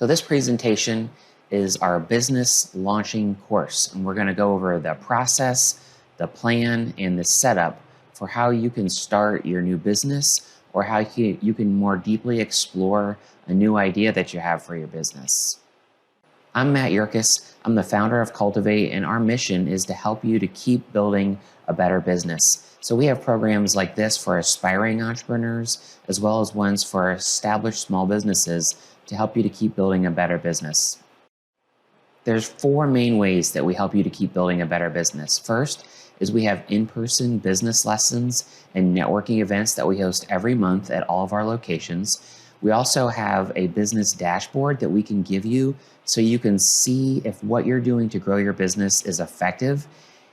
So this presentation is our business launching course, and we're going to go over the process, the plan, and the setup for how you can start your new business or how you can more deeply explore a new idea that you have for your business. I'm Matt Yerkes. I'm the founder of Cultivate, and our mission is to help you to keep building a better business. So we have programs like this for aspiring entrepreneurs, as well as ones for established small businesses to help you to keep building a better business. There's 4 main ways that we help you to keep building a better business. First is we have in-person business lessons and networking events that we host every month at all of our locations. We also have a business dashboard that we can give you so you can see if what you're doing to grow your business is effective.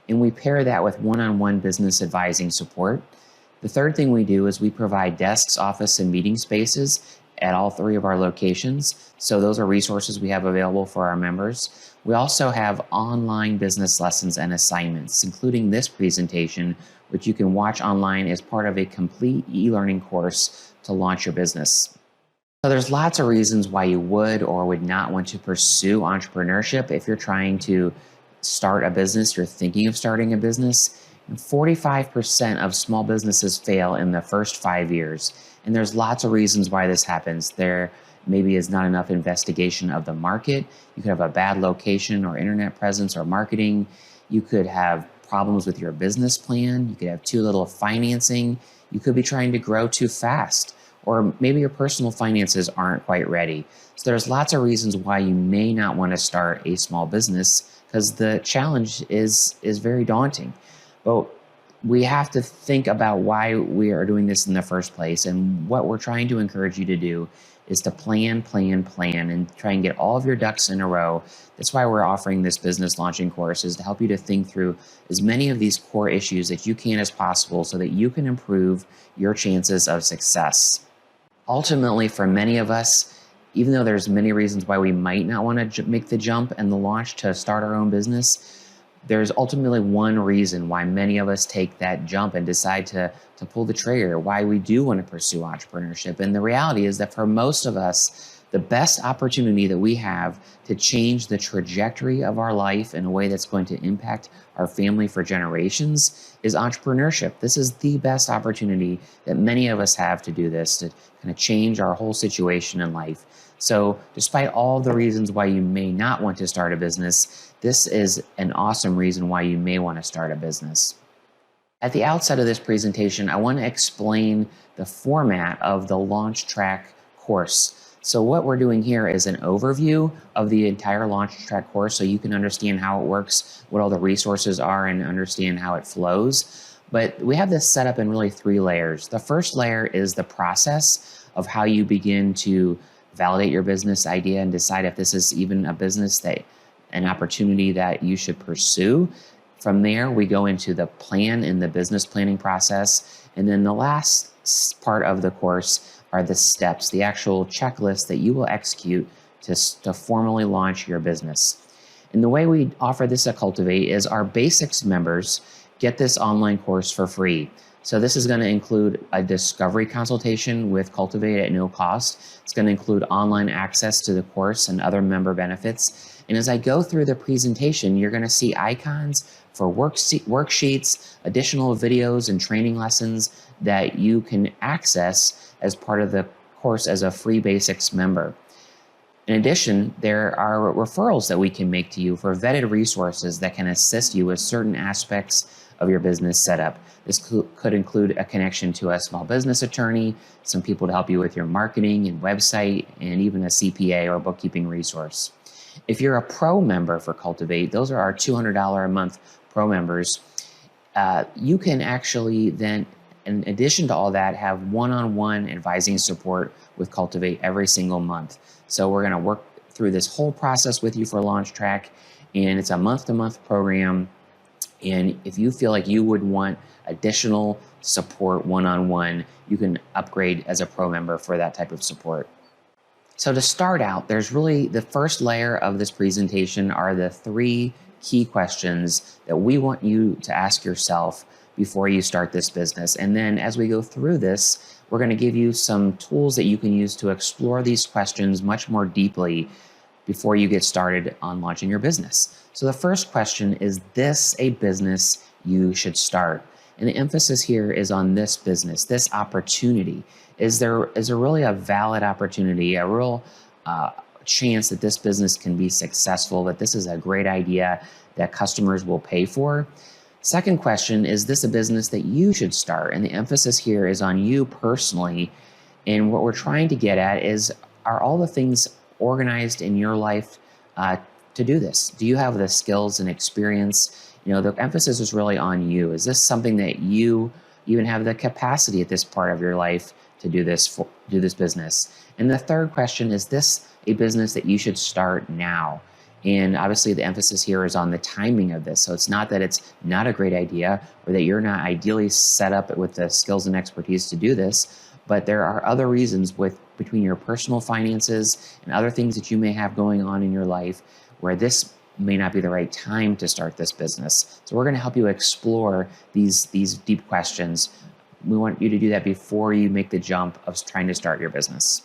And we pair that with one-on-one business advising support. The third thing we do is we provide desks, office, and meeting spaces at all 3 of our locations. So those are resources we have available for our members. We also have online business lessons and assignments, including this presentation, which you can watch online as part of a complete e-learning course to launch your business. So there's lots of reasons why you would or would not want to pursue entrepreneurship if you're trying to start a business, you're thinking of starting a business. 45% of small businesses fail in the first 5 years. And there's lots of reasons why this happens. There maybe is not enough investigation of the market. You could have a bad location or internet presence or marketing. You could have problems with your business plan. You could have too little financing. You could be trying to grow too fast. Or maybe your personal finances aren't quite ready. So there's lots of reasons why you may not want to start a small business because the challenge is very daunting. But we have to think about why we are doing this in the first place. And what we're trying to encourage you to do is to plan, and try and get all of your ducks in a row. That's why we're offering this business launching course, is to help you to think through as many of these core issues that you can as possible so that you can improve your chances of success. Ultimately, for many of us, even though there's many reasons why we might not want to make the jump and the launch to start our own business, there's ultimately one reason why many of us take that jump and decide to pull the trigger, why we do want to pursue entrepreneurship. And the reality is that for most of us, the best opportunity that we have to change the trajectory of our life in a way that's going to impact our family for generations is entrepreneurship. This is the best opportunity that many of us have to do this, to kind of change our whole situation in life. So despite all the reasons why you may not want to start a business, this is an awesome reason why you may want to start a business. At the outset of this presentation, I want to explain the format of the Launch Track course. So what we're doing here is an overview of the entire Launch Track course so you can understand how it works, what all the resources are, and understand how it flows. But we have this set up in really 3 layers. The first layer is the process of how you begin to validate your business idea and decide if this is even a business an opportunity that you should pursue. From there, we go into the plan and the business planning process. And then the last part of the course are the steps, the actual checklist that you will execute to formally launch your business. And the way we offer this at Cultivate is our basics members get this online course for free. So this is going to include a discovery consultation with Cultivate at no cost. It's going to include online access to the course and other member benefits. And as I go through the presentation, you're going to see icons for worksheets, additional videos and training lessons that you can access as part of the course as a free basics member. In addition, there are referrals that we can make to you for vetted resources that can assist you with certain aspects of your business setup. This could include a connection to a small business attorney, some people to help you with your marketing and website, and even a CPA or bookkeeping resource. If you're a pro member for Cultivate, those are our $200 a month pro members. You can actually then, in addition to all that, have one-on-one advising support with Cultivate every single month. So we're going to work through this whole process with you for Launch Track, and it's a month-to-month program. And if you feel like you would want additional support one-on-one, you can upgrade as a pro member for that type of support. So to start out, there's really the first layer of this presentation are the 3 key questions that we want you to ask yourself before you start this business. And then as we go through this, we're going to give you some tools that you can use to explore these questions much more deeply before you get started on launching your business. So the first question, is this a business you should start? And the emphasis here is on this business, this opportunity. Is there really a valid opportunity, a real chance that this business can be successful, that this is a great idea that customers will pay for? Second question, is this a business that you should start? And the emphasis here is on you personally. And what we're trying to get at is, are all the things organized in your life to do this? Do you have the skills and experience? The emphasis is really on you. Is this something that you even have the capacity at this part of your life to do this business? And the third question, is this a business that you should start now? And obviously the emphasis here is on the timing of this. So it's not that it's not a great idea or that you're not ideally set up with the skills and expertise to do this, but there are other reasons between your personal finances and other things that you may have going on in your life where this may not be the right time to start this business. So we're going to help you explore these deep questions. We want you to do that before you make the jump of trying to start your business.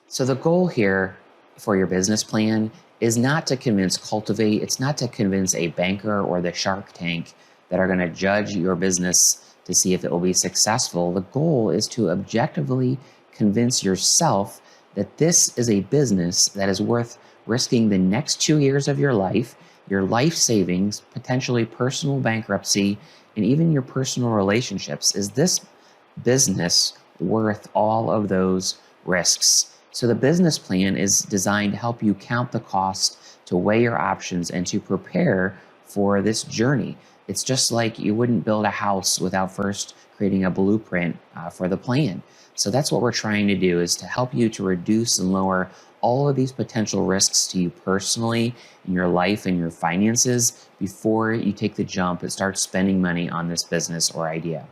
So the goal here for your business plan is not to cultivate, it's not to convince a banker or the Shark Tank that are going to judge your business to see if it will be successful. The goal is to objectively convince yourself that this is a business that is worth risking the next 2 years of your life savings, potentially personal bankruptcy, and even your personal relationships. Is this business worth all of those risks? So the business plan is designed to help you count the cost, to weigh your options, and to prepare for this journey. It's just like you wouldn't build a house without first creating a blueprint for the plan. So that's what we're trying to do, is to help you to reduce and lower all of these potential risks to you personally in your life and your finances before you take the jump and start spending money on this business or idea.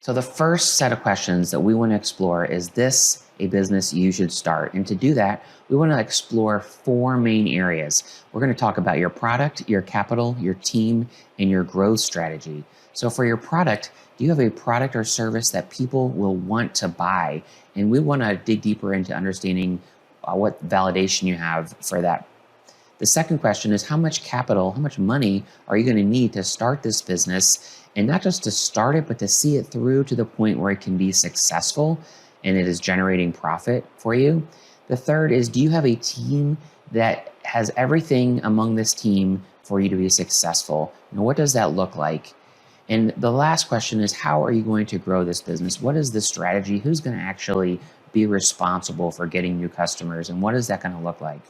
So the first set of questions that we want to explore, is this a business you should start? And to do that, we want to explore 4 main areas. We're going to talk about your product, your capital, your team, and your growth strategy. So for your product, do you have a product or service that people will want to buy? And we want to dig deeper into understanding what validation you have for that. The second question is, how much capital, how much money are you going to need to start this business? And not just to start it, but to see it through to the point where it can be successful and it is generating profit for you. The third is, do you have a team that has everything among this team for you to be successful? What does that look like? And the last question is, how are you going to grow this business? What is the strategy? Who's going to actually be responsible for getting new customers? And what is that going to look like?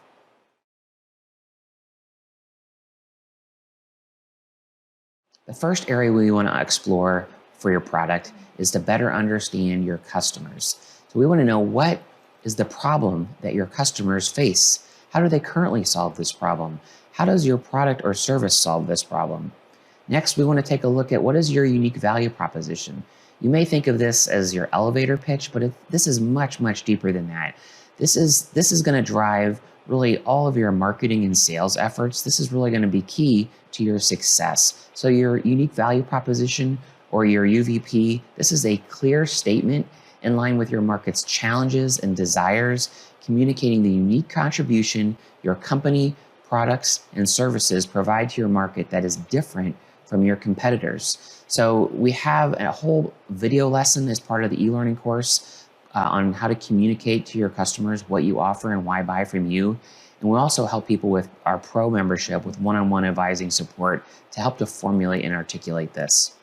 The first area we want to explore for your product is to better understand your customers. So we want to know, what is the problem that your customers face? How do they currently solve this problem? How does your product or service solve this problem? Next, we want to take a look at, what is your unique value proposition? You may think of this as your elevator pitch, but this is much, much deeper than that. This is going to drive really all of your marketing and sales efforts. This is really going to be key to your success. So your unique value proposition, or your UVP, this is a clear statement in line with your market's challenges and desires, communicating the unique contribution your company, products, and services provide to your market that is different from your competitors. So we have a whole video lesson as part of the e-learning course on how to communicate to your customers what you offer and why buy from you. And we also help people with our pro membership with one-on-one advising support to help to formulate and articulate this.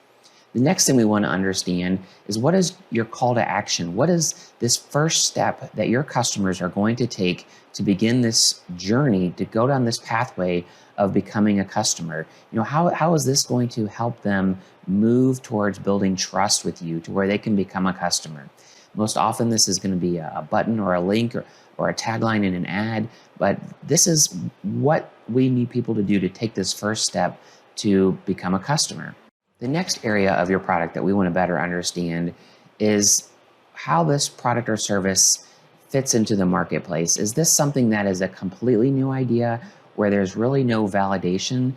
The next thing we want to understand is, what is your call to action? What is this first step that your customers are going to take to begin this journey, to go down this pathway of becoming a customer? How is this going to help them move towards building trust with you to where they can become a customer? Most often this is going to be a button or a link or a tagline in an ad, but this is what we need people to do to take this first step to become a customer. The next area of your product that we want to better understand is how this product or service fits into the marketplace. Is this something that is a completely new idea where there's really no validation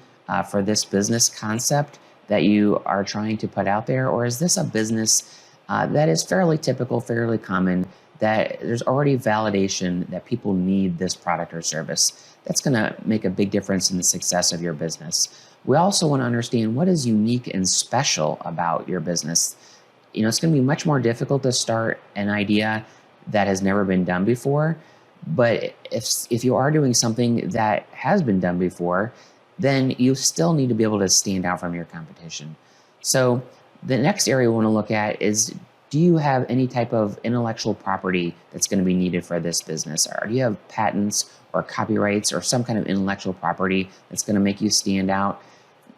for this business concept? that you are trying to put out there? Or is this a business that is fairly typical, fairly common, that there's already validation that people need this product or service? That's going to make a big difference in the success of your business. We also want to understand what is unique and special about your business. It's going to be much more difficult to start an idea that has never been done before. But if you are doing something that has been done before, then you still need to be able to stand out from your competition. So the next area we want to look at is, do you have any type of intellectual property that's going to be needed for this business? Or do you have patents or copyrights or some kind of intellectual property that's going to make you stand out?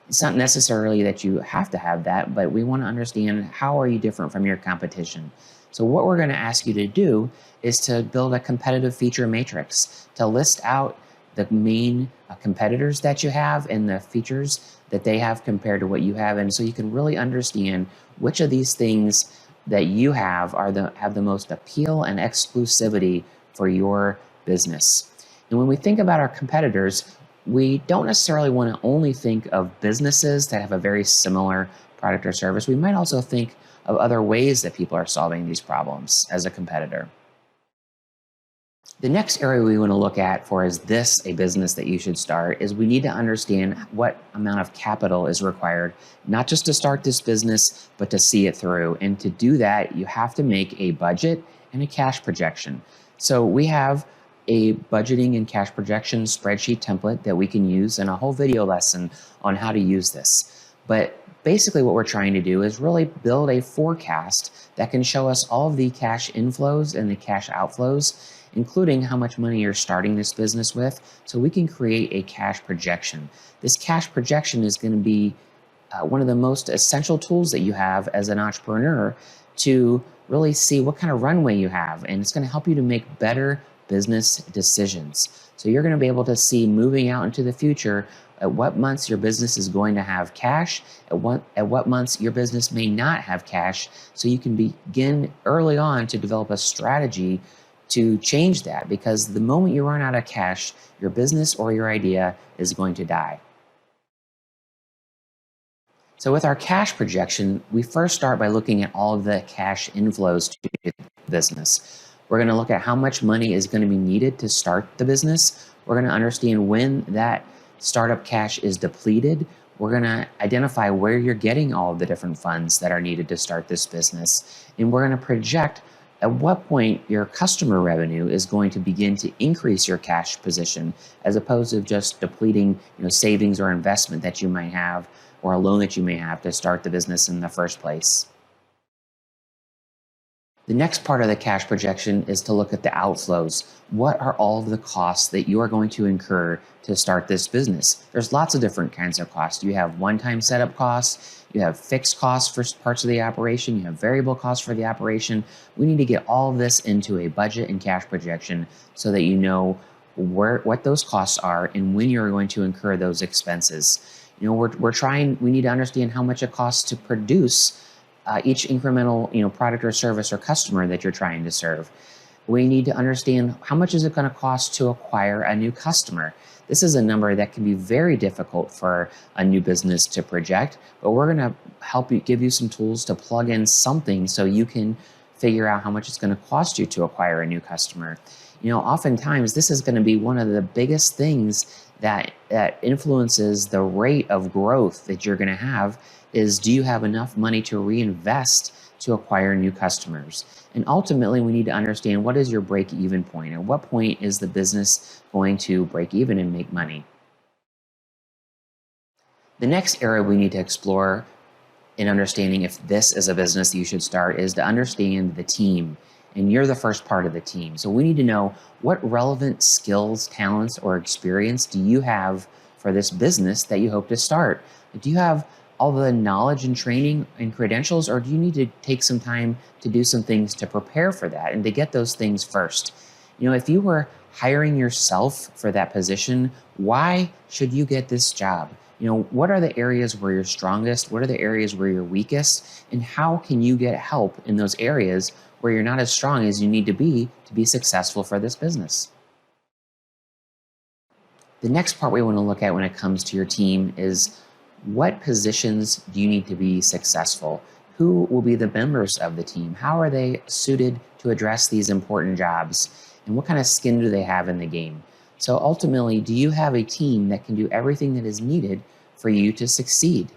It's not necessarily that you have to have that, but we want to understand, how are you different from your competition? So what we're going to ask you to do is to build a competitive feature matrix to list out the main competitors that you have and the features that they have compared to what you have. And so you can really understand which of these things that you have have the most appeal and exclusivity for your business. And when we think about our competitors, we don't necessarily want to only think of businesses that have a very similar product or service. We might also think of other ways that people are solving these problems as a competitor. The next area we want to look at for, is this a business that you should start, is we need to understand what amount of capital is required, not just to start this business, but to see it through. And to do that, you have to make a budget and a cash projection. So we have a budgeting and cash projection spreadsheet template that we can use, and a whole video lesson on how to use this. But basically what we're trying to do is really build a forecast that can show us all of the cash inflows and the cash outflows, including how much money you're starting this business with, so we can create a cash projection. This cash projection is going to be one of the most essential tools that you have as an entrepreneur to really see what kind of runway you have, and it's going to help you to make better business decisions. So you're going to be able to see, moving out into the future, at what months your business is going to have cash, at what months your business may not have cash, so you can begin early on to develop a strategy to change that, because the moment you run out of cash, your business or your idea is going to die. So with our cash projection, we first start by looking at all of the cash inflows to the business. We're going to look at how much money is going to be needed to start the business. We're going to understand when that startup cash is depleted. We're going to identify where you're getting all of the different funds that are needed to start this business. And we're going to project at what point your customer revenue is going to begin to increase your cash position, as opposed to just depleting savings or investment that you might have, or a loan that you may have to start the business in the first place. The next part of the cash projection is to look at the outflows. What are all of the costs that you are going to incur to start this business? There's lots of different kinds of costs. You have one-time setup costs, you have fixed costs for parts of the operation, you have variable costs for the operation. We need to get all of this into a budget and cash projection so that you know what those costs are and when you're going to incur those expenses. We need to understand how much it costs to produce each incremental product or service or customer that you're trying to serve. We need to understand, how much is it going to cost to acquire a new customer. This is a number that can be very difficult for a new business to project, but we're going to help you, give you some tools to plug in something so you can figure out how much it's going to cost you to acquire a new customer. Oftentimes this is going to be one of the biggest things that influences the rate of growth that you're going to have, is, do you have enough money to reinvest to acquire new customers? And ultimately, we need to understand, what is your break-even point? At what point is the business going to break even and make money? The next area we need to explore in understanding if this is a business that you should start is to understand the team. And you're the first part of the team. So we need to know, what relevant skills, talents, or experience do you have for this business that you hope to start? Do you have all the knowledge and training and credentials, or do you need to take some time to do some things to prepare for that and to get those things first? If you were hiring yourself for that position, why should you get this job? What are the areas where you're strongest? What are the areas where you're weakest? And how can you get help in those areas where you're not as strong as you need to be successful for this business? The next part we want to look at when it comes to your team is, What positions do you need to be successful? Who will be the members of the team? How are they suited to address these important jobs? And what kind of skin do they have in the game? So ultimately, do you have a team that can do everything that is needed for you to succeed?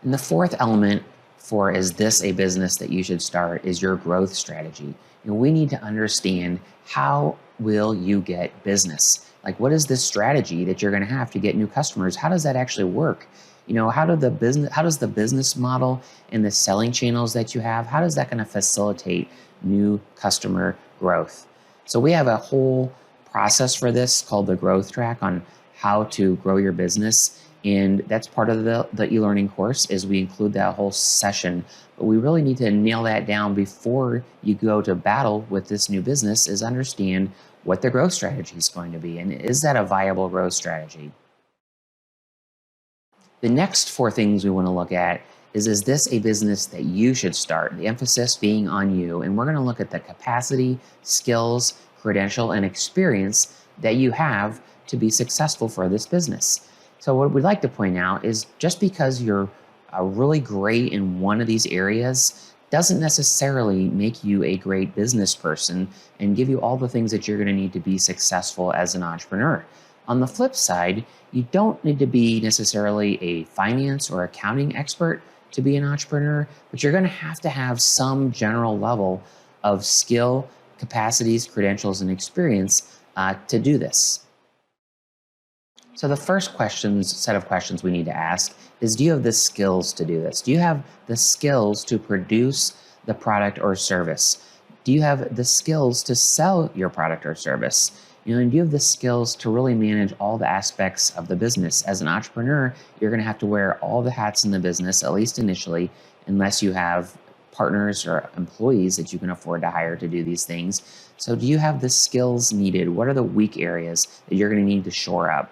And the fourth element for is this a business that you should start is your growth strategy. We need to understand, how will you get business? Like, what is this strategy that you're going to have to get new customers? How does that actually work? How does the business model and the selling channels that you have, how does that going to facilitate new customer growth? So we have a whole process for this called the growth track on how to grow your business. And that's part of the e-learning course, is we include that whole session. But we really need to nail that down before you go to battle with this new business, is understand what the growth strategy is going to be. And is that a viable growth strategy? The next four things we want to look at is this a business that you should start? The emphasis being on you. And we're going to look at the capacity, skills, credential, and experience that you have to be successful for this business. So what we'd like to point out is, just because you're really great in one of these areas doesn't necessarily make you a great business person and give you all the things that you're going to need to be successful as an entrepreneur. On the flip side, you don't need to be necessarily a finance or accounting expert to be an entrepreneur, but you're going to have some general level of skill, capacities, credentials, and experience to do this. So the first set of questions we need to ask is, do you have the skills to do this? Do you have the skills to produce the product or service? Do you have the skills to sell your product or service? And do you have the skills to really manage all the aspects of the business? As an entrepreneur, you're going to have to wear all the hats in the business, at least initially, unless you have partners or employees that you can afford to hire to do these things. So do you have the skills needed? What are the weak areas that you're going to need to shore up?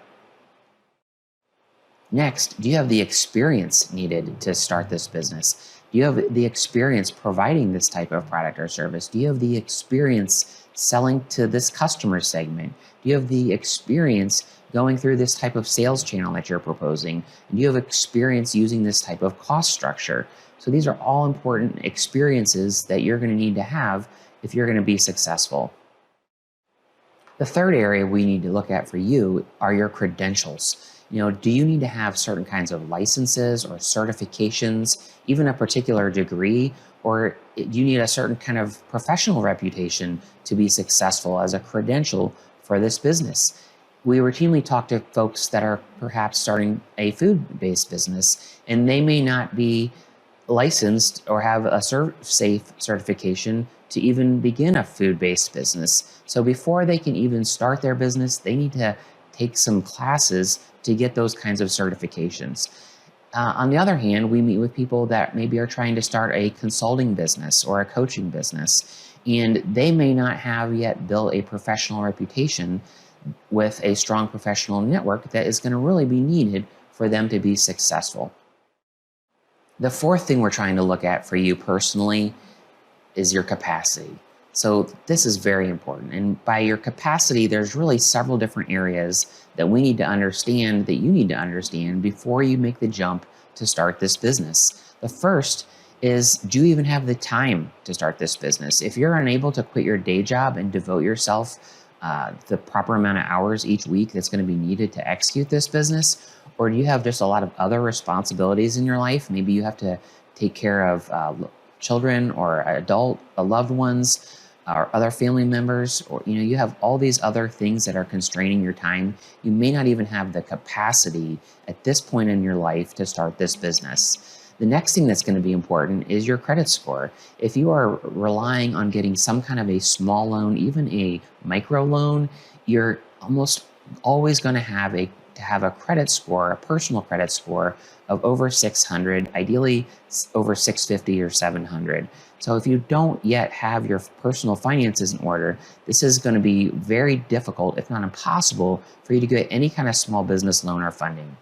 Next, do you have the experience needed to start this business? Do you have the experience providing this type of product or service? Do you have the experience selling to this customer segment? Do you have the experience going through this type of sales channel that you're proposing? And do you have experience using this type of cost structure? So these are all important experiences that you're going to need to have if you're going to be successful. The third area we need to look at for you are your credentials. Do you need to have certain kinds of licenses or certifications, even a particular degree, or do you need a certain kind of professional reputation to be successful as a credential for this business? We routinely talk to folks that are perhaps starting a food-based business, and they may not be licensed or have a safe certification to even begin a food-based business. So before they can even start their business, they need to take some classes to get those kinds of certifications. On the other hand, we meet with people that maybe are trying to start a consulting business or a coaching business, and they may not have yet built a professional reputation with a strong professional network that is going to really be needed for them to be successful. The fourth thing we're trying to look at for you personally is your capacity. So this is very important. And by your capacity, there's really several different areas that we need to understand, that you need to understand before you make the jump to start this business. The first is, do you even have the time to start this business? If you're unable to quit your day job and devote yourself the proper amount of hours each week that's going to be needed to execute this business, or do you have just a lot of other responsibilities in your life? Maybe you have to take care of children or loved ones, or other family members, or you have all these other things that are constraining your time. You may not even have the capacity at this point in your life to start this business. The next thing that's going to be important is your credit score. If you are relying on getting some kind of a small loan, even a micro loan, you're almost always going to have a credit score, a personal credit score of over 600, ideally over 650 or 700. So if you don't yet have your personal finances in order, this is going to be very difficult, if not impossible, for you to get any kind of small business loan or funding.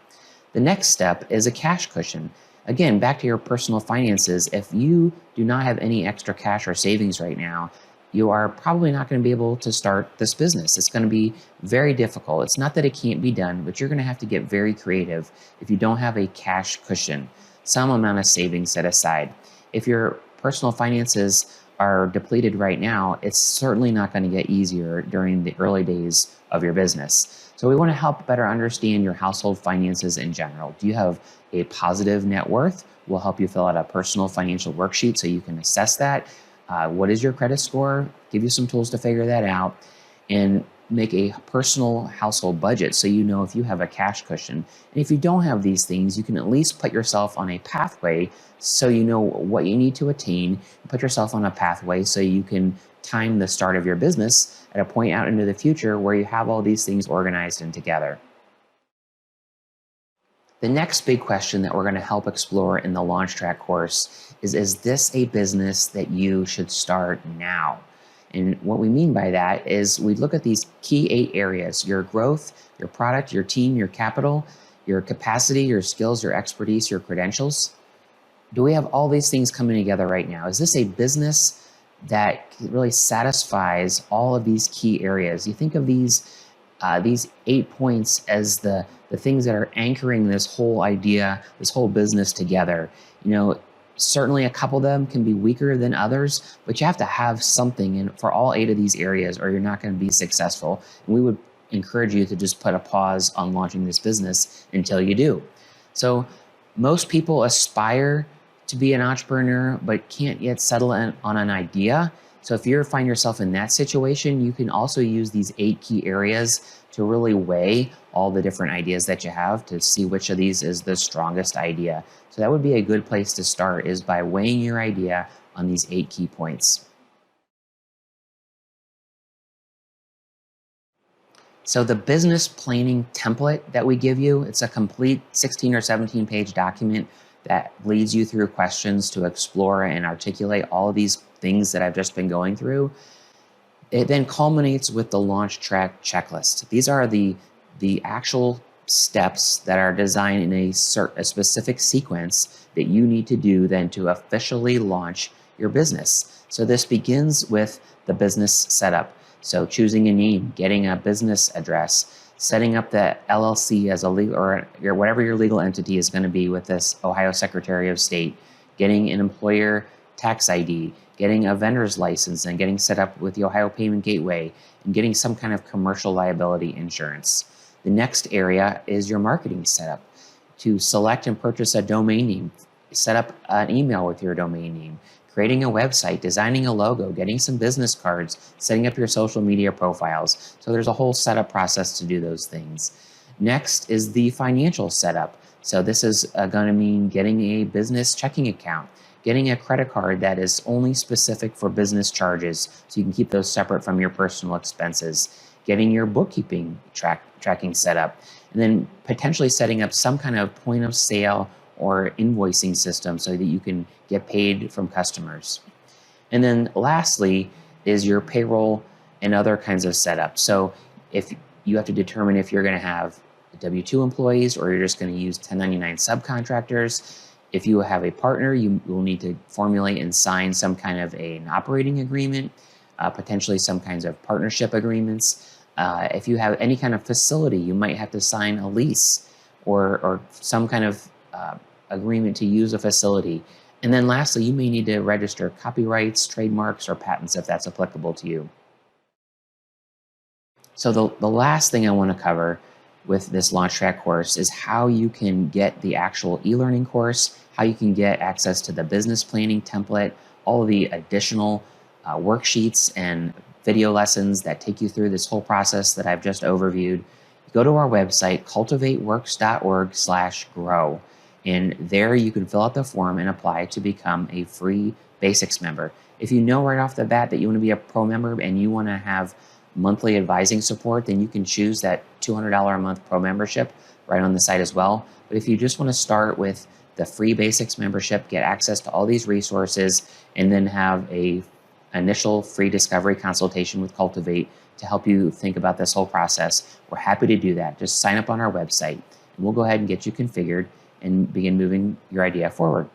The next step is a cash cushion. Again, back to your personal finances, if you do not have any extra cash or savings right now, you are probably not going to be able to start this business. It's going to be very difficult. It's not that it can't be done, but you're going to have to get very creative if you don't have a cash cushion, some amount of savings set aside. If your personal finances are depleted right now, it's certainly not going to get easier during the early days of your business. So we want to help better understand your household finances in general. Do you have a positive net worth? We'll help you fill out a personal financial worksheet so you can assess that. What is your credit score? Give you some tools to figure that out, and make a personal household budget so you know if you have a cash cushion. And if you don't have these things, you can at least put yourself on a pathway so you know what you need to attain. Put yourself on a pathway so you can time the start of your business at a point out into the future where you have all these things organized and together. The next big question that we're going to help explore in the Launch Track course is this a business that you should start now? And what we mean by that is we look at these key 8 areas: your growth, your product, your team, your capital, your capacity, your skills, your expertise, your credentials. Do we have all these things coming together right now? Is this a business that really satisfies all of these key areas? You think of these 8 points as the things that are anchoring this whole idea, this whole business together. You know, certainly a couple of them can be weaker than others, but you have to have something in for all 8 of these areas or you're not going to be successful. And we would encourage you to just put a pause on launching this business until you do. So most people aspire to be an entrepreneur, but can't yet settle on an idea. So if you find yourself in that situation, you can also use these 8 key areas to really weigh all the different ideas that you have to see which of these is the strongest idea. So that would be a good place to start, is by weighing your idea on these 8 key points. So the business planning template that we give you, it's a complete 16 or 17 page document that leads you through questions to explore and articulate all of these things that I've just been going through. It then culminates with the Launch Track checklist. These are the actual steps that are designed in a specific sequence that you need to do then to officially launch your business. So this begins with the business setup. So choosing a name, getting a business address, setting up the LLC as a legal, or whatever your legal entity is going to be with this Ohio Secretary of State, getting an employer tax ID, getting a vendor's license and getting set up with the Ohio Payment Gateway, and getting some kind of commercial liability insurance. The next area is your marketing setup. To select and purchase a domain name, set up an email with your domain name, creating a website, designing a logo, getting some business cards, setting up your social media profiles. So there's a whole setup process to do those things. Next is the financial setup. So this is going to mean getting a business checking account, getting a credit card that is only specific for business charges so you can keep those separate from your personal expenses, getting your bookkeeping tracking set up, and then potentially setting up some kind of point of sale or invoicing system so that you can get paid from customers. And then lastly is your payroll and other kinds of setup. So if you have to determine if you're going to have W-2 employees or you're just going to use 1099 subcontractors. If you have a partner, you will need to formulate and sign some kind of an operating agreement, potentially some kinds of partnership agreements. If you have any kind of facility, you might have to sign a lease or some kind of agreement to use a facility. And then lastly, you may need to register copyrights, trademarks, or patents if that's applicable to you. So the last thing I want to cover with this Launch Track course is how you can get the actual e-learning course, how you can get access to the business planning template, all of the additional worksheets and video lessons that take you through this whole process that I've just overviewed. Go to our website, cultivateworks.org/grow. And there you can fill out the form and apply to become a free Basics member. If you know right off the bat that you want to be a pro member and you want to have monthly advising support, then you can choose that $200 a month pro membership right on the site as well. But if you just want to start with the free Basics membership, get access to all these resources, and then have a initial free discovery consultation with Cultivate to help you think about this whole process, we're happy to do that. Just sign up on our website and we'll go ahead and get you configured and begin moving your idea forward.